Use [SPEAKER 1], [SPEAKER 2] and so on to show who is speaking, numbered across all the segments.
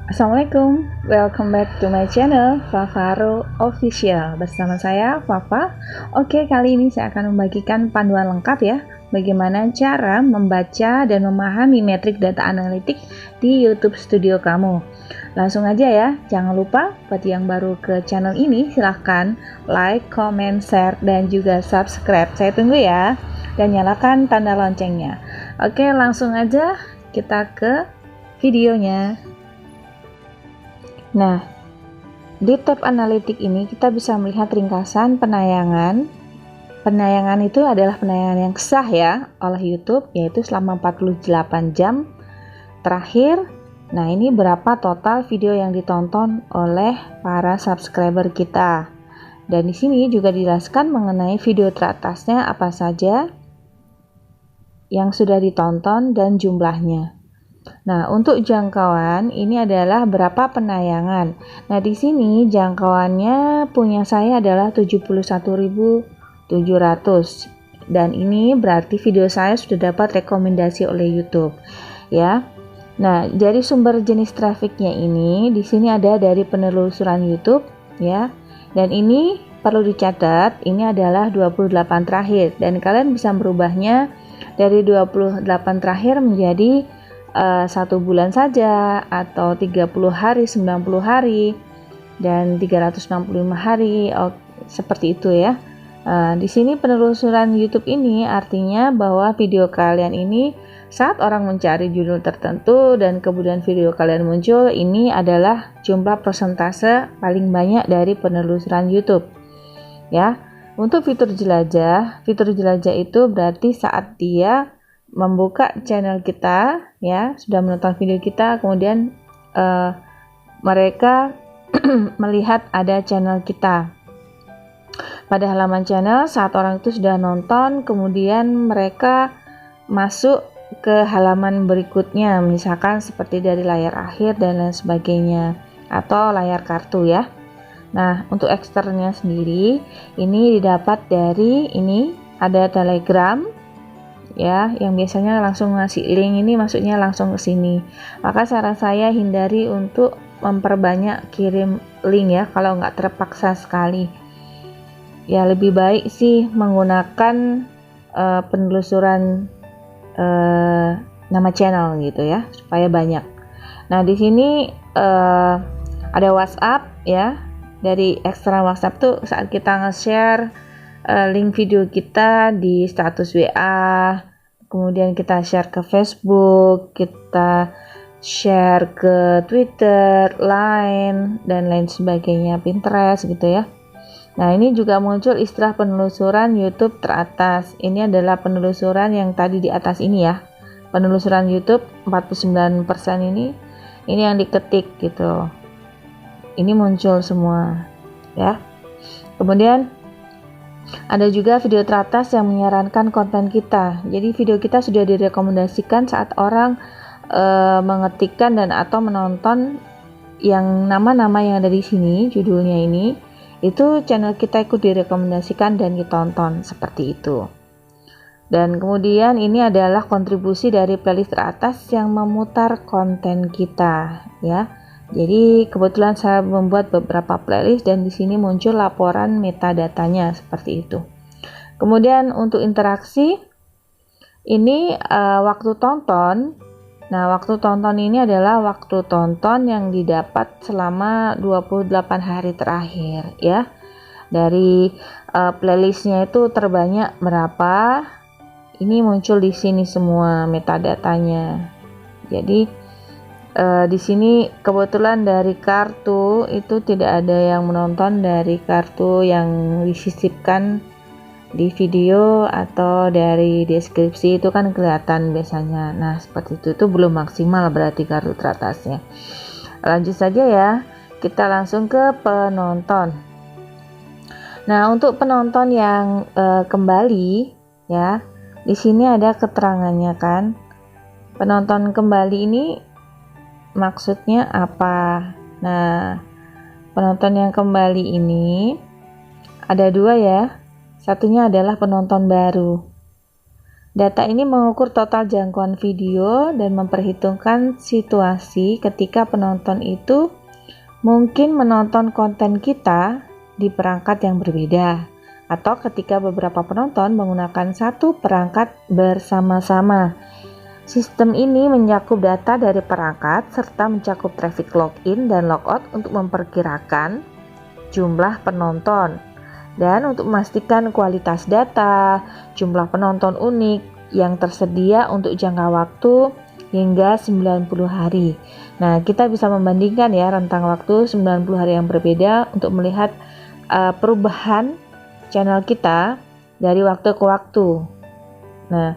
[SPEAKER 1] Assalamualaikum, welcome back to my channel Fafaro Official. Bersama saya Fafa. Oke, kali ini saya akan membagikan panduan lengkap ya, bagaimana cara membaca dan memahami metrik data analitik di YouTube Studio kamu. Langsung aja ya, jangan lupa buat yang baru ke channel ini silahkan like, comment, share, dan juga subscribe. Saya tunggu ya, dan nyalakan tanda loncengnya. Oke, langsung aja kita ke videonya. Nah, di tab analitik ini kita bisa melihat ringkasan penayangan. Penayangan itu adalah penayangan yang sah ya oleh YouTube, yaitu selama 48 jam terakhir. Nah, ini berapa total video yang ditonton oleh para subscriber kita. Dan di sini juga dijelaskan mengenai video teratasnya apa saja yang sudah ditonton dan jumlahnya. Nah, untuk jangkauan ini adalah berapa penayangan. Nah, di sini jangkauannya punya saya adalah 71.700 dan ini berarti video saya sudah dapat rekomendasi oleh YouTube ya. Nah, dari sumber jenis trafiknya ini di sini ada dari penelusuran YouTube ya. Dan ini perlu dicatat, ini adalah 28 terakhir dan kalian bisa merubahnya dari 28 terakhir menjadi 1 bulan saja atau 30 hari, 90 hari dan 365 hari, seperti itu ya. Di sini penelusuran YouTube ini artinya bahwa video kalian ini saat orang mencari judul tertentu dan kemudian video kalian muncul, ini adalah jumlah persentase paling banyak dari penelusuran YouTube ya. Untuk fitur jelajah itu berarti saat dia membuka channel kita ya, sudah menonton video kita, kemudian mereka melihat ada channel kita pada halaman channel. Saat orang itu sudah nonton, kemudian mereka masuk ke halaman berikutnya, misalkan seperti dari layar akhir dan lain sebagainya, atau layar kartu ya. Nah, untuk eksternnya sendiri ini didapat dari ini ada Telegram ya, yang biasanya langsung ngasih link, ini maksudnya langsung ke sini. Maka saran saya hindari untuk memperbanyak kirim link ya, kalau nggak terpaksa sekali. Ya, lebih baik sih menggunakan penelusuran nama channel gitu ya, supaya banyak. Nah, di sini ada WhatsApp ya. Dari ekstra WhatsApp tuh saat kita nge-share link video kita di status WA, kemudian kita share ke Facebook, kita share ke Twitter, Line, dan lain sebagainya, Pinterest gitu ya. Nah, ini juga muncul istilah penelusuran YouTube teratas. Ini adalah penelusuran yang tadi di atas ini ya. Penelusuran YouTube 49% ini yang diketik gitu. Ini muncul semua ya. Kemudian ada juga video teratas yang menyarankan konten kita. Jadi video kita sudah direkomendasikan saat orang mengetikkan dan atau menonton yang nama-nama yang ada di sini, judulnya ini, itu channel kita ikut direkomendasikan dan ditonton seperti itu. Dan kemudian ini adalah kontribusi dari playlist teratas yang memutar konten kita ya. Jadi kebetulan saya membuat beberapa playlist dan di sini muncul laporan metadatanya seperti itu. Kemudian untuk interaksi ini waktu tonton. Nah, waktu tonton ini adalah waktu tonton yang didapat selama 28 hari terakhir ya. Dari playlistnya itu terbanyak berapa? Ini muncul di sini semua metadatanya. Jadi di sini kebetulan dari kartu itu tidak ada yang menonton dari kartu yang disisipkan di video atau dari deskripsi, itu kan kelihatan biasanya. Nah, seperti itu belum maksimal berarti kartu teratasnya. Lanjut saja ya, kita langsung ke penonton. Nah, untuk penonton yang kembali ya, di sini ada keterangannya kan. Penonton kembali ini maksudnya apa? Nah, penonton yang kembali ini ada dua ya. Satunya adalah penonton baru. Data ini mengukur total jangkauan video dan memperhitungkan situasi ketika penonton itu mungkin menonton konten kita di perangkat yang berbeda, atau ketika beberapa penonton menggunakan satu perangkat bersama-sama. Sistem ini mencakup data dari perangkat serta mencakup traffic login dan logout untuk memperkirakan jumlah penonton. Dan untuk memastikan kualitas data, jumlah penonton unik yang tersedia untuk jangka waktu hingga 90 hari. Nah, kita bisa membandingkan ya rentang waktu 90 hari yang berbeda untuk melihat perubahan channel kita dari waktu ke waktu. Nah,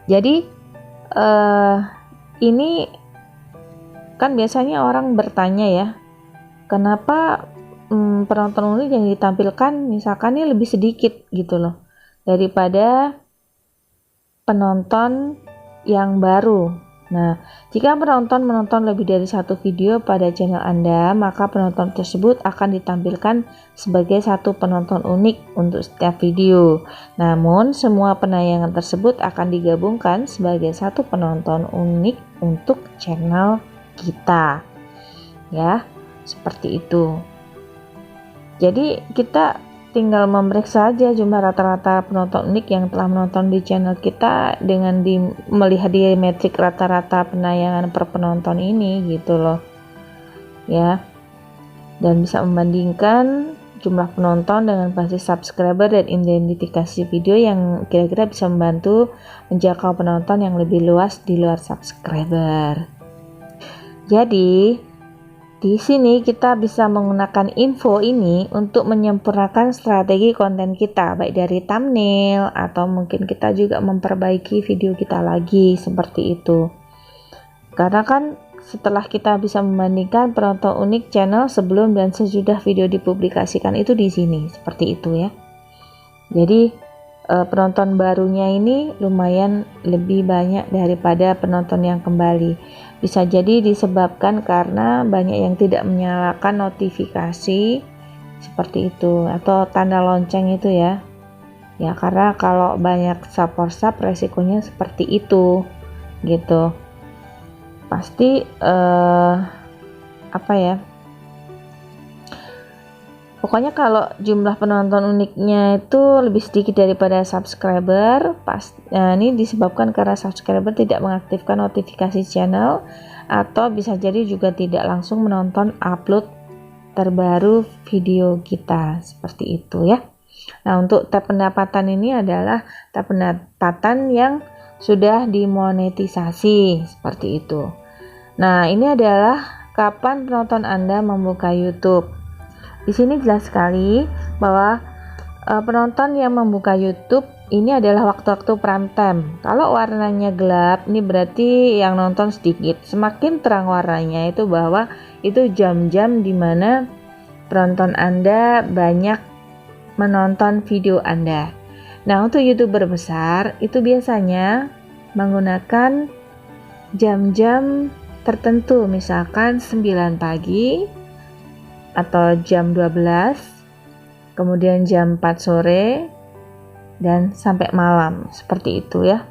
[SPEAKER 1] jadi ini kan biasanya orang bertanya ya, kenapa penonton unik yang ditampilkan misalkan ini lebih sedikit gitu loh daripada penonton yang baru. Nah, jika penonton menonton lebih dari satu video pada channel Anda, maka penonton tersebut akan ditampilkan sebagai satu penonton unik untuk setiap video. Namun, semua penayangan tersebut akan digabungkan sebagai satu penonton unik untuk channel kita. Ya, seperti itu. Jadi kita tinggal memeriksa aja jumlah rata-rata penonton unik yang telah menonton di channel kita dengan melihat di metrik rata-rata penayangan per penonton ini gitu loh ya, dan bisa membandingkan jumlah penonton dengan basis subscriber dan identifikasi video yang kira-kira bisa membantu menjangkau penonton yang lebih luas di luar subscriber. Jadi di sini kita bisa menggunakan info ini untuk menyempurnakan strategi konten kita, baik dari thumbnail atau mungkin kita juga memperbaiki video kita lagi seperti itu. Karena kan setelah kita bisa membandingkan penonton unik channel sebelum dan sesudah video dipublikasikan itu di sini seperti itu ya. Jadi penonton barunya ini lumayan lebih banyak daripada penonton yang kembali. Bisa jadi disebabkan karena banyak yang tidak menyalakan notifikasi seperti itu atau tanda lonceng itu ya. Ya karena kalau banyak sub resikonya seperti itu gitu. Pasti apa ya? Pokoknya kalau jumlah penonton uniknya itu lebih sedikit daripada subscriber, ini disebabkan karena subscriber tidak mengaktifkan notifikasi channel atau bisa jadi juga tidak langsung menonton upload terbaru video kita seperti itu ya. Nah, untuk tab pendapatan ini adalah tab pendapatan yang sudah dimonetisasi seperti itu. Nah, ini adalah kapan penonton Anda membuka YouTube. Di sini jelas sekali bahwa penonton yang membuka YouTube ini adalah waktu-waktu prime time. Kalau warnanya gelap, ini berarti yang nonton sedikit. Semakin terang warnanya itu bahwa itu jam-jam di mana penonton Anda banyak menonton video Anda. Nah, untuk YouTuber besar itu biasanya menggunakan jam-jam tertentu, misalkan 9 pagi atau jam 12, kemudian jam 4 sore dan sampai malam seperti itu ya.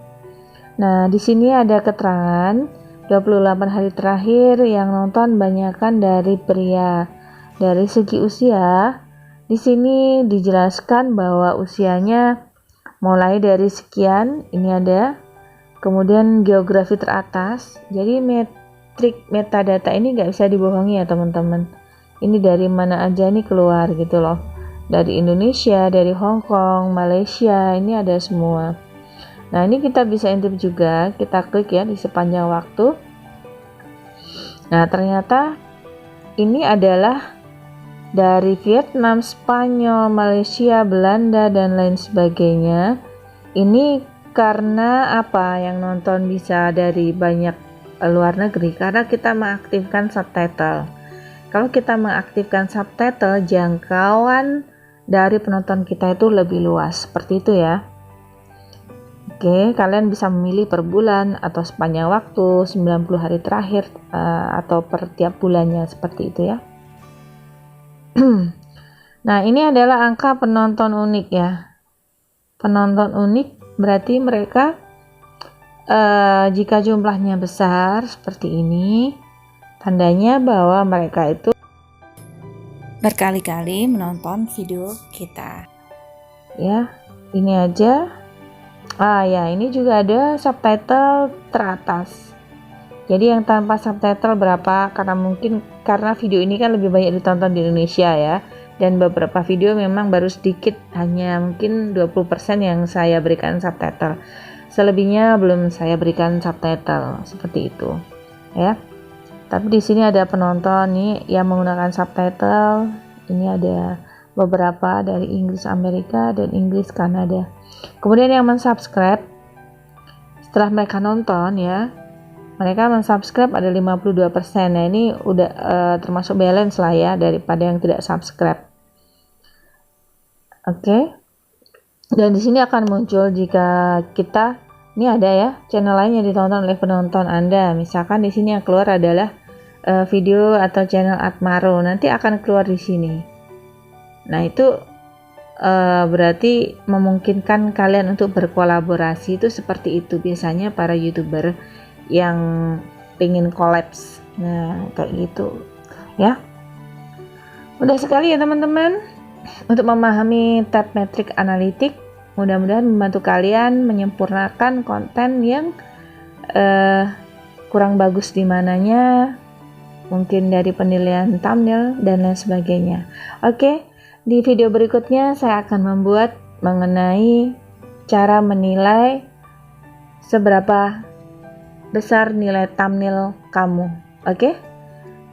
[SPEAKER 1] Nah, di sini ada keterangan 28 hari terakhir yang nonton banyakkan dari pria. Dari segi usia, di sini dijelaskan bahwa usianya mulai dari sekian, ini ada. Kemudian geografi teratas. Jadi metrik metadata ini nggak bisa dibohongi ya teman-teman. Ini dari mana aja nih keluar gitu loh. Dari Indonesia, dari Hong Kong, Malaysia, ini ada semua. Nah, ini kita bisa intip juga, kita klik ya di sepanjang waktu. Nah, ternyata ini adalah dari Vietnam, Spanyol, Malaysia, Belanda, dan lain sebagainya. Ini karena apa yang nonton bisa dari banyak luar negeri? Karena kita mengaktifkan subtitle. Kalau kita mengaktifkan subtitle, jangkauan dari penonton kita itu lebih luas, seperti itu ya. Oke, kalian bisa memilih per bulan atau sepanjang waktu, 90 hari terakhir atau per tiap bulannya, seperti itu ya. Nah, ini adalah angka penonton unik ya. Penonton unik berarti mereka jika jumlahnya besar seperti ini, tandanya bahwa mereka itu berkali-kali menonton video kita. Ya, ini aja. Ya, ini juga ada subtitle teratas. Jadi yang tanpa subtitle berapa? Karena video ini kan lebih banyak ditonton di Indonesia ya. Dan beberapa video memang baru sedikit, hanya mungkin 20% yang saya berikan subtitle. Selebihnya belum saya berikan subtitle seperti itu. Ya. Tapi di sini ada penonton nih yang menggunakan subtitle. Ini ada beberapa dari Inggris Amerika dan Inggris Kanada. Kemudian yang mensubscribe setelah mereka nonton ya, mereka mensubscribe ada 52%. Nah, ini udah termasuk balance lah ya daripada yang tidak subscribe. Oke. Dan di sini akan muncul jika kita ini ada ya channel lain yang ditonton oleh penonton Anda. Misalkan di sini yang keluar adalah video atau channel Atmaro. Nanti akan keluar di sini. Nah, itu berarti memungkinkan kalian untuk berkolaborasi itu seperti itu biasanya para YouTuber yang pengen kolaps. Nah, kayak gitu. Ya. Mudah sekali ya teman-teman untuk memahami tab metrik analitik. Mudah-mudahan membantu kalian menyempurnakan konten yang kurang bagus di mananya, mungkin dari penilaian thumbnail dan lain sebagainya. Oke, di video berikutnya saya akan membuat mengenai cara menilai seberapa besar nilai thumbnail kamu. Oke,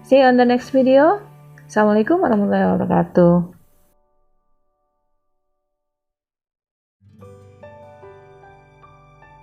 [SPEAKER 1] see you on the next video. Assalamualaikum warahmatullahi wabarakatuh.